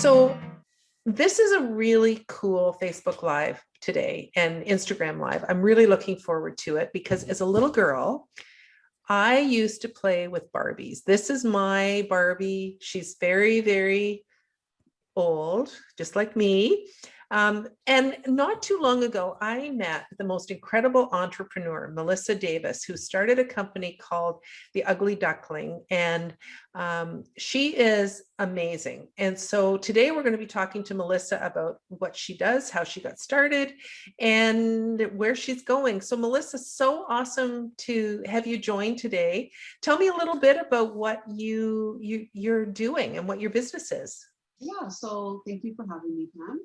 So this is a really cool Facebook Live today and Instagram Live. I'm really looking forward to it because as a little girl, I used to play with Barbies. This is my Barbie. She's very, very old, just like me. And not too long ago, I met the most incredible entrepreneur, Melissa Davis, who started a company called the Ugly Duckling. And she is amazing. And so today we're going to be talking to Melissa about what she does, how she got started, and where she's going. So Melissa, so awesome to have you join today. Tell me a little bit about what you're doing and what your business is. Yeah, so thank you for having me, Pam.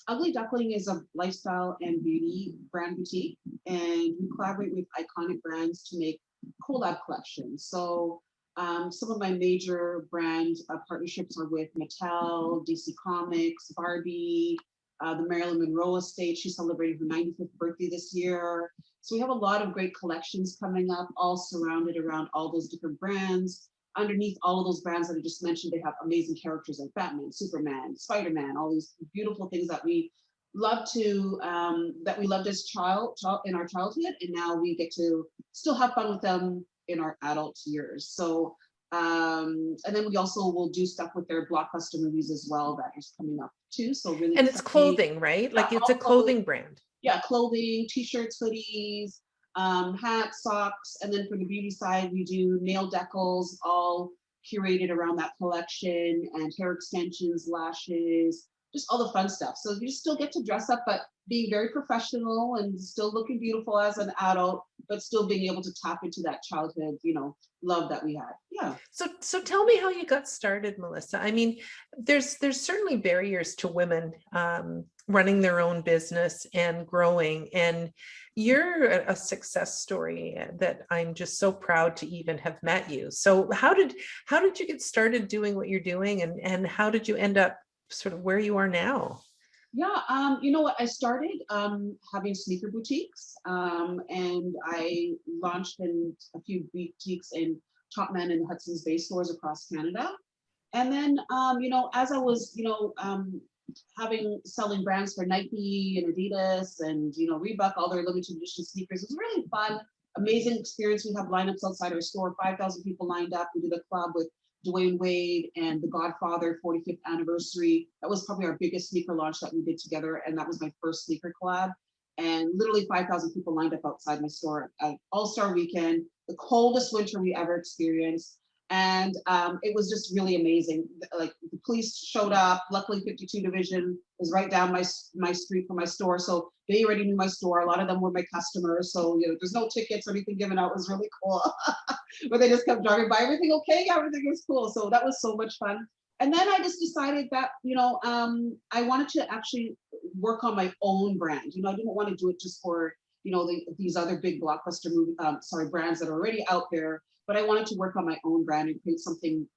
Ugly Duckling is a lifestyle and beauty brand boutique, and we collaborate with iconic brands to make collab collections. So some of my major brand partnerships are with Mattel, DC Comics, Barbie, the Marilyn Monroe estate. She's celebrating her 95th birthday this year. So we have a lot of great collections coming up, all surrounded around all those different brands. Underneath all of those brands that I just mentioned, they have amazing characters like Batman, Superman, Spider-Man, all these beautiful things that we love to, that we loved as child in our childhood, and now we get to still have fun with them in our adult years. So, and then we also will do stuff with their blockbuster movies as well that is coming up too. So really, and it's clothing, right? Like it's a clothing brand. Yeah, clothing, t-shirts, hoodies, hats, socks, and then for the beauty side, we do nail decals, all curated around that collection, and hair extensions, lashes, just all the fun stuff. So you still get to dress up, but being very professional and still looking beautiful as an adult, but still being able to tap into that childhood, love that we had. Yeah. So tell me how you got started, Melissa. I mean, there's certainly barriers to women running their own business and growing, and you're a success story that I'm just so proud to even have met you. So how did you get started doing what you're doing, and how did you end up sort of where you are now? Yeah, you know what? I started having sneaker boutiques, and I launched in a few boutiques in Topman and Hudson's Bay stores across Canada. And then, as I was, selling brands for Nike and Adidas and, Reebok, all their limited edition sneakers, it was really fun, amazing experience. We have lineups outside our store, 5,000 people lined up. We did a club with Dwayne Wade and The Godfather 45th anniversary. That was probably our biggest sneaker launch that we did together. And that was my first sneaker collab. And literally 5,000 people lined up outside my store at All-Star Weekend, the coldest winter we ever experienced. And it was just really amazing. Like the police showed up. Luckily, 52 Division was right down my street from my store, so they already knew my store. A lot of them were my customers, so there's no tickets or anything given out. It was really cool. But they just kept driving by. Everything okay? Yeah, everything was cool. So that was so much fun. And then I just decided that I wanted to actually work on my own brand. I didn't want to do it just for these other big blockbuster brands that are already out there. But I wanted to work on my own brand and create something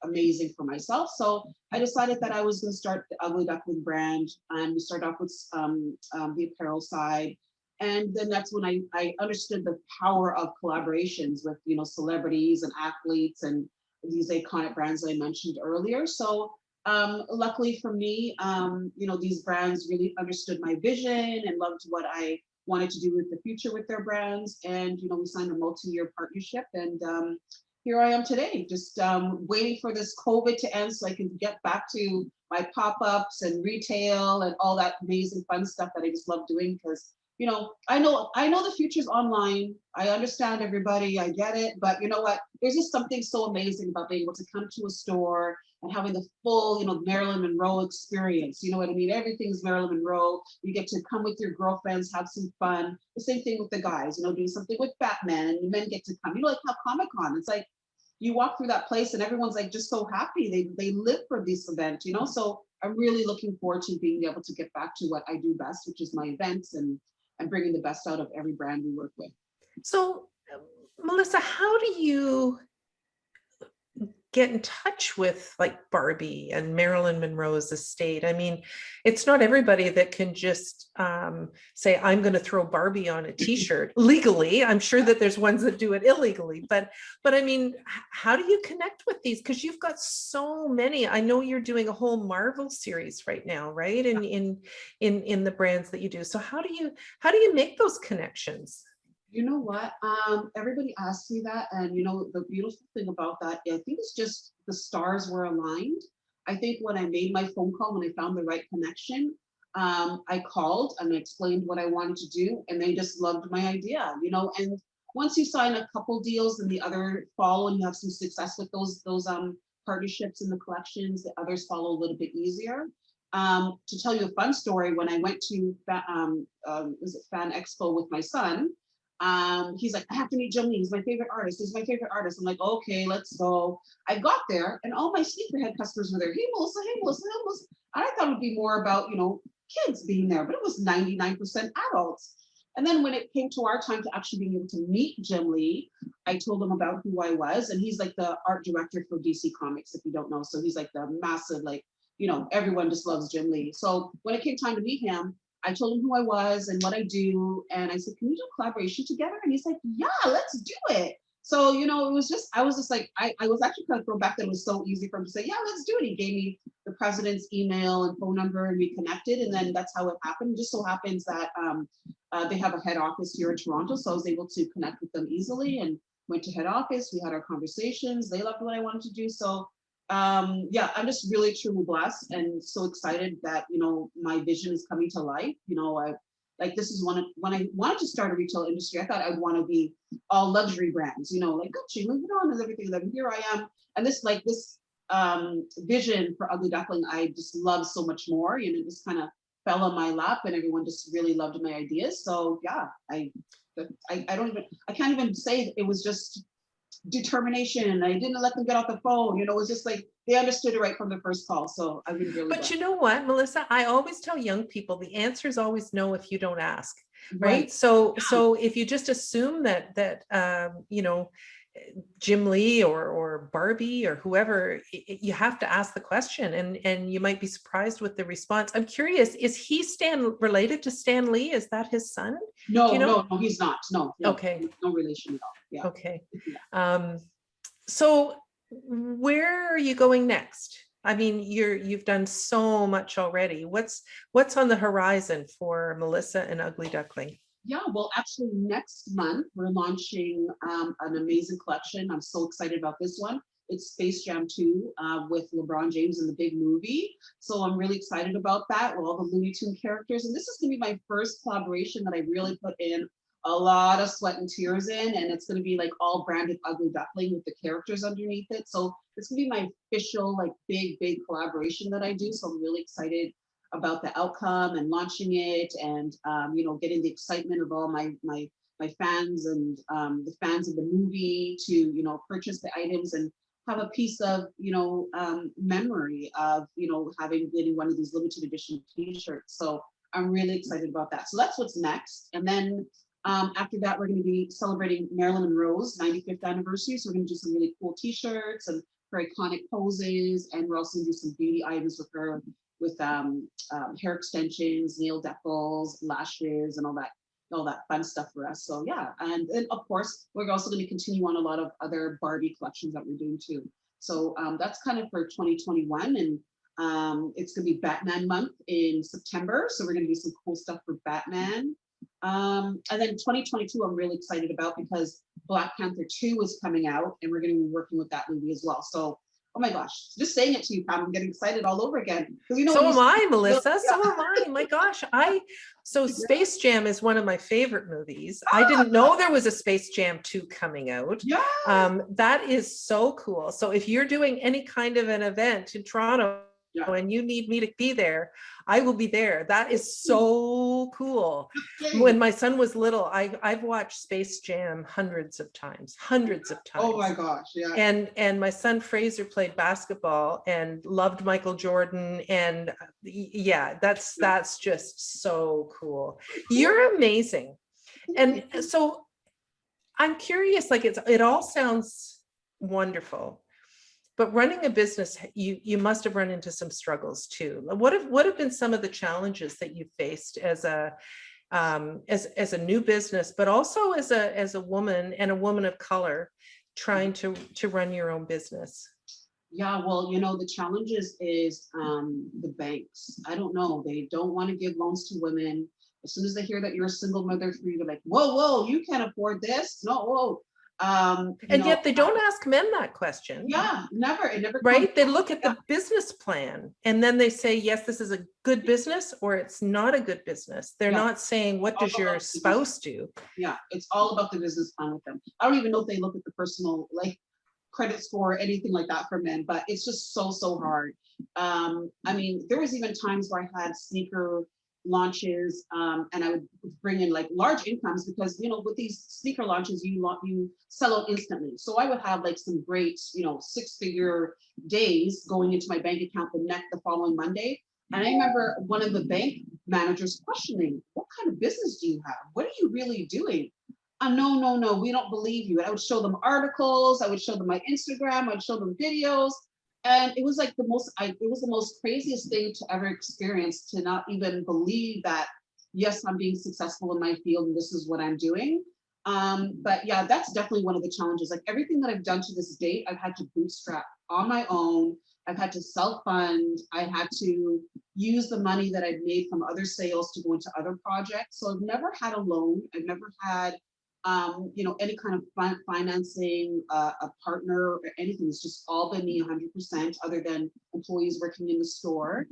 amazing for myself. So I decided that I was going to start the Ugly Duckling brand, and we started off with the apparel side. And then that's when I understood the power of collaborations with, celebrities and athletes and these iconic brands that I mentioned earlier. So luckily for me, these brands really understood my vision and loved what I wanted to do with the future with their brands. And, we signed a multi-year partnership, and here I am today, just waiting for this COVID to end so I can get back to my pop-ups and retail and all that amazing fun stuff that I just love doing. Because, I know the future's online. I understand everybody, I get it, but you know what? There's just something so amazing about being able to come to a store and having the full, Marilyn Monroe experience. You know what I mean? Everything's Marilyn Monroe. You get to come with your girlfriends, have some fun. The same thing with the guys, doing something with Batman, and the men get to come. Like how Comic-Con, it's like you walk through that place and everyone's like just so happy. They live for this event, So I'm really looking forward to being able to get back to what I do best, which is my events and bringing the best out of every brand we work with. So, Melissa, how do you get in touch with like Barbie and Marilyn Monroe's estate? I mean, it's not everybody that can just say, I'm going to throw Barbie on a t-shirt legally. I'm sure that there's ones that do it illegally, but I mean, how do you connect with these? Because you've got so many. I know you're doing a whole Marvel series right now, right? In the brands that you do. So how do you make those connections? You know what? Everybody asks me that, and you know the beautiful thing about that, I think it's just the stars were aligned. I think when I made my phone call, when I found the right connection, I called and I explained what I wanted to do, and they just loved my idea. You know, and once you sign a couple deals and the other follow, and you have some success with those partnerships and the collections, the others follow a little bit easier. To tell you a fun story, when I went to was it Fan Expo with my son, he's like, I have to meet Jim Lee. He's my favorite artist. He's my favorite artist. I'm like, okay, let's go. I got there and all my sneakerhead customers were there. Hey, Melissa, hey, Melissa, hey, Melissa. I thought it would be more about, you know, kids being there, but it was 99% adults. And then when it came to our time to actually being able to meet Jim Lee, I told him about who I was. And he's like the art director for DC Comics, if you don't know. So he's like the massive, like, you know, everyone just loves Jim Lee. So when it came time to meet him, I told him who I was and what I do. And I said, can we do a collaboration together? And he's like, yeah, let's do it. So, you know, it was just, I was just like, I was actually kind of thrown back that it was so easy for him to say, yeah, let's do it. He gave me the president's email and phone number and we connected. And then that's how it happened. It just so happens that they have a head office here in Toronto. So I was able to connect with them easily and went to head office. We had our conversations. They loved what I wanted to do. So yeah, I'm just really truly blessed and so excited that, you know, my vision is coming to life. You know, like this is when I wanted to start a retail industry, I thought I'd want to be all luxury brands, you know, like Gucci, Louis Vuitton and everything. Like here I am. And this vision for Ugly Duckling, I just love so much more. You know, it just kind of fell on my lap and everyone just really loved my ideas. So yeah, I can't even say it was just determination. I didn't let them get off the phone. You know, it was just like they understood it right from the first call. So I've been really But blessed. you know what, Melissa, I always tell young people the answer is always no if you don't ask, right? Right. So if you just assume that you know, Jim Lee or Barbie or whoever, you have to ask the question, and you might be surprised with the response. I'm curious, is he related to Stan Lee? Is that his son? Do you know? No, he's not. No, Okay. no relation at all. Yeah. Okay. Yeah. So where are you going next? I mean, you've done so much already. What's on the horizon for Melissa and Ugly Duckling? Yeah, well, actually, next month we're launching an amazing collection. I'm so excited about this one. It's Space Jam 2 with LeBron James in the big movie. So I'm really excited about that with all the Looney Tune characters. And this is going to be my first collaboration that I really put in a lot of sweat and tears in. And it's going to be like all branded Ugly Duckling with the characters underneath it. So it's going to be my official, like big collaboration that I do. So I'm really excited about the outcome and launching it and you know, getting the excitement of all my fans and the fans of the movie to, you know, purchase the items and have a piece of, you know, memory of, you know, getting one of these limited edition t-shirts. So I'm really excited about that. So that's what's next. And then after that, we're going to be celebrating Marilyn Monroe's 95th anniversary. So we're going to do some really cool t-shirts and her iconic poses. And we're also going to do some beauty items with her with hair extensions, nail decals, lashes, and all that fun stuff for us. So yeah, and then of course we're also going to continue on a lot of other Barbie collections that we're doing too. So that's kind of for 2021, and it's going to be Batman month in September. So we're going to do some cool stuff for Batman. And then 2022, I'm really excited about because Black Panther 2 is coming out, and we're going to be working with that movie as well. So oh my gosh, just saying it to you, Pam, I'm getting excited all over again. You know, so am I, Melissa. Yeah. So am I. My gosh. So Space Jam is one of my favorite movies. I didn't know there was a Space Jam 2 coming out. Yeah. That is so cool. So if you're doing any kind of an event in Toronto, and you need me to be there, I will be there. That is so cool. When my son was little, I've watched Space Jam hundreds of times. Oh my gosh, yeah. And my son Fraser played basketball and loved Michael Jordan. And yeah, that's just so cool. You're amazing. And so I'm curious, like it all sounds wonderful. but running a business, you must have run into some struggles too. What have been some of the challenges that you faced as a new business, but also as a woman and a woman of color trying to run your own business? Yeah, well, you know, the challenges is the banks. I don't know. They don't want to give loans to women. As soon as they hear that you're a single mother of three, they're like, whoa, whoa, you can't afford this. No, whoa. You And know, yet they don't ask men that question, yeah, never. It never comes right? They up. look at Yeah, the business plan and then they say, yes, this is a good business or it's not a good business. They're yeah. not saying, what All does your about the business. spouse do? Yeah, it's all about the business plan with them. I don't even know if they look at the personal like credit score or anything like that for men, but it's just so hard. I mean, there was even times where I had sneaker launches, and I would bring in like large incomes because you know with these sneaker launches you sell out instantly. So I would have like some great six-figure days going into my bank account the following Monday. And I remember one of the bank managers questioning, "What kind of business do you have? What are you really doing?" No, no, no, we don't believe you. And I would show them articles, I would show them my Instagram, I'd show them videos. And it was like it was the most craziest thing to ever experience to not even believe that, yes, I'm being successful in my field and this is what I'm doing. But yeah, that's definitely one of the challenges. Like everything that I've done to this date, I've had to bootstrap on my own. I've had to self-fund. I had to use the money that I've made from other sales to go into other projects. So I've never had a loan. I've never had any kind of financing, a partner or anything. It's just all been me 100%, other than employees working in the store,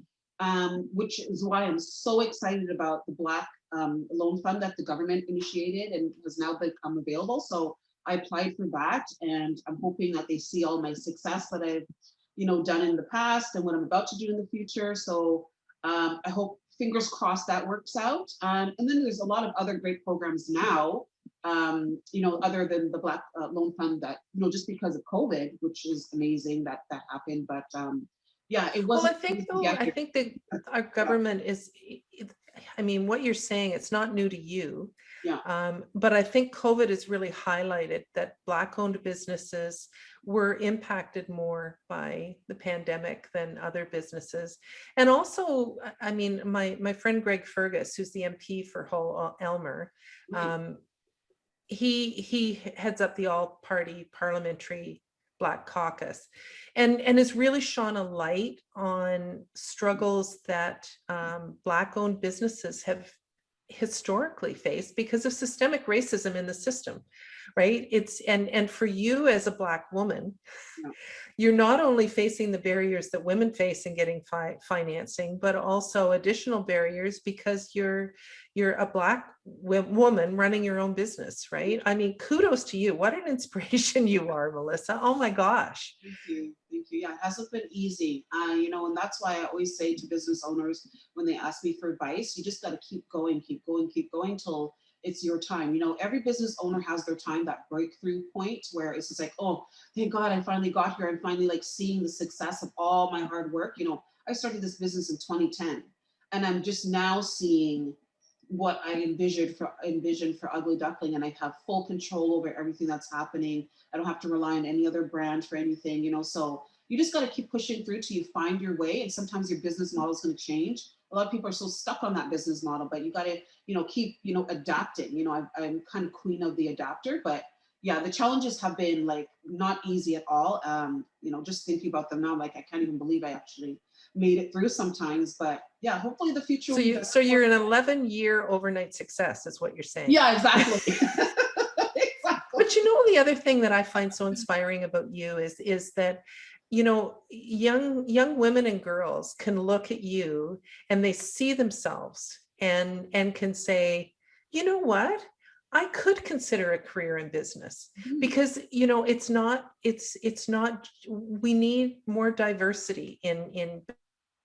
which is why I'm so excited about the Black loan fund that the government initiated and has now become available. So I applied for that, and I'm hoping that they see all my success that I've, done in the past and what I'm about to do in the future. So I hope, fingers crossed, that works out. And then there's a lot of other great programs now, other than the Black Loan Fund that, just because of COVID, which is amazing that that happened. But yeah, it Well, I wasn't think easy to though, get I here. think that our Yeah, government I mean, what you're saying, it's not new to you. yeah, But I think COVID has really highlighted that Black-owned businesses were impacted more by the pandemic than other businesses. And also, I mean, my friend Greg Fergus, who's the MP for Hull Elmer, right. um, he heads up the all-party parliamentary Black Caucus, and has really shone a light on struggles that Black-owned businesses have historically faced because of systemic racism in the system, right? And for you as a Black woman, Yeah, you're not only facing the barriers that women face in getting financing, but also additional barriers because you're a Black woman running your own business, right? I mean, kudos to you. What an inspiration you are, Melissa. Oh my gosh. thank you, thank you. Yeah, it hasn't been easy, and that's why I always say to business owners when they ask me for advice, you just got to keep going, keep going, keep going till it's your time. Every business owner has their time, that breakthrough point where it's just like, oh, thank God I finally got here. I'm finally like seeing the success of all my hard work. I started this business in 2010, and I'm just now seeing what I envisioned for Ugly Duckling, and I have full control over everything that's happening. I don't have to rely on any other brand for anything. So you just got to keep pushing through till you find your way, and sometimes your business model is going to change. A lot of people are so stuck on that business model, but you got to keep adapting. I'm kind of queen of the adapter, but yeah, the challenges have been like not easy at all. Just thinking about them now, like I can't even believe I actually made it through sometimes. But yeah, hopefully the future So will be better. you're an 11-year overnight success, is what you're saying. Yeah, exactly. Exactly. But the other thing that I find so inspiring about you is that young women and girls can look at you and they see themselves and can say, you know what, I could consider a career in business, Mhm. because it's not we need more diversity in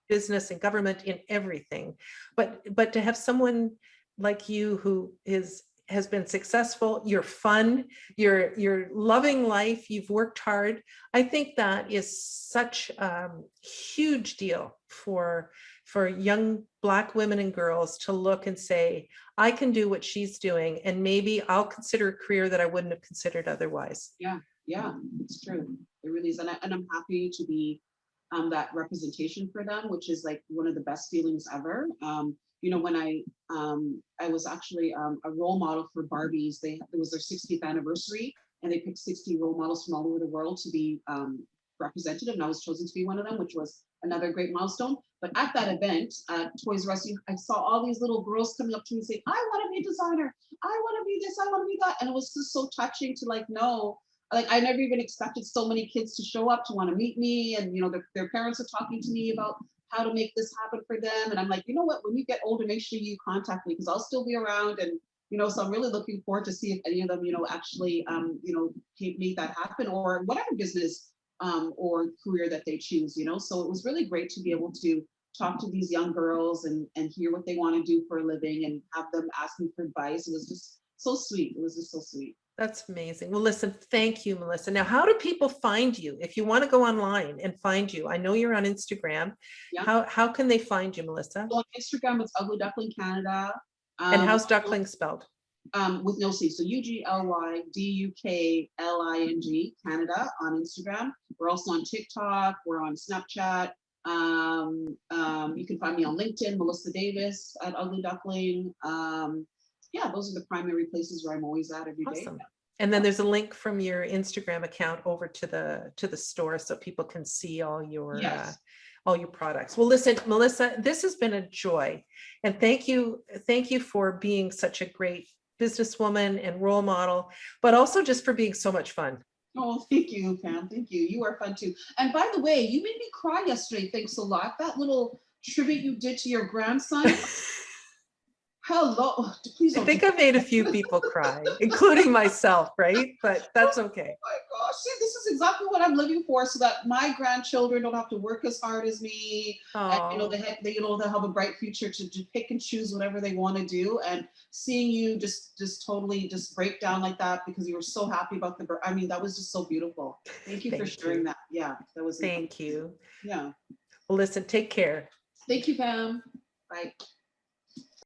business and government, in everything, but to have someone like you who has been successful, you're fun, you're loving life, you've worked hard. I think that is such a huge deal for young Black women and girls to look and say, I can do what she's doing, and maybe I'll consider a career that I wouldn't have considered otherwise. Yeah. Yeah, it's true. It really is. And I'm happy to be that representation for them, which is like one of the best feelings ever. When I was actually a role model for Barbies, it was their 60th anniversary, and they picked 60 role models from all over the world to be representative, and I was chosen to be one of them, which was another great milestone. But at that event at Toys R Us, I saw all these little girls coming up to me saying, "I want to be a designer. I want to be this. I want to be that," and it was just so touching to like know. Like I never even expected so many kids to show up to want to meet me, and their parents are talking to me about how to make this happen for them. And I'm like, you know what? When you get older, make sure you contact me because I'll still be around. And so I'm really looking forward to see if any of them, actually, make that happen or whatever business or career that they choose. So it was really great to be able to talk to these young girls and hear what they want to do for a living and have them ask me for advice. It was just so sweet. It was just so sweet. That's amazing. Well, listen, thank you, Melissa. Now, how do people find you if you want to go online and find you? I know you're on Instagram. Yeah. How can they find you, Melissa? So on Instagram, it's Ugly Duckling Canada. And how's duckling spelled? With no C. So UGLYDUKLING Canada on Instagram. We're also on TikTok. We're on Snapchat. You can find me on LinkedIn, Melissa Davis at Ugly Duckling. Yeah, those are the primary places where I'm always at every day. Awesome. And then there's a link from your Instagram account over to the store so people can see all your products. Well, listen, Melissa, this has been a joy. And thank you for being such a great businesswoman and role model, but also just for being so much fun. Oh, thank you, Pam. Thank you. You are fun too. And by the way, you made me cry yesterday. Thanks a lot. That little tribute you did to your grandson. Hello. Please I don't. think I made a few people cry, including myself, right? But that's okay. Oh my gosh, see, this is exactly what I'm living for, so that my grandchildren don't have to work as hard as me. And they'll have a bright future to pick and choose whatever they want to do. And seeing you just totally just break down like that because you were so happy about I mean, that was just so beautiful. Thank you for sharing that. Yeah, that was Thank you. Yeah. Well, listen, take care. Thank you, Pam. Bye.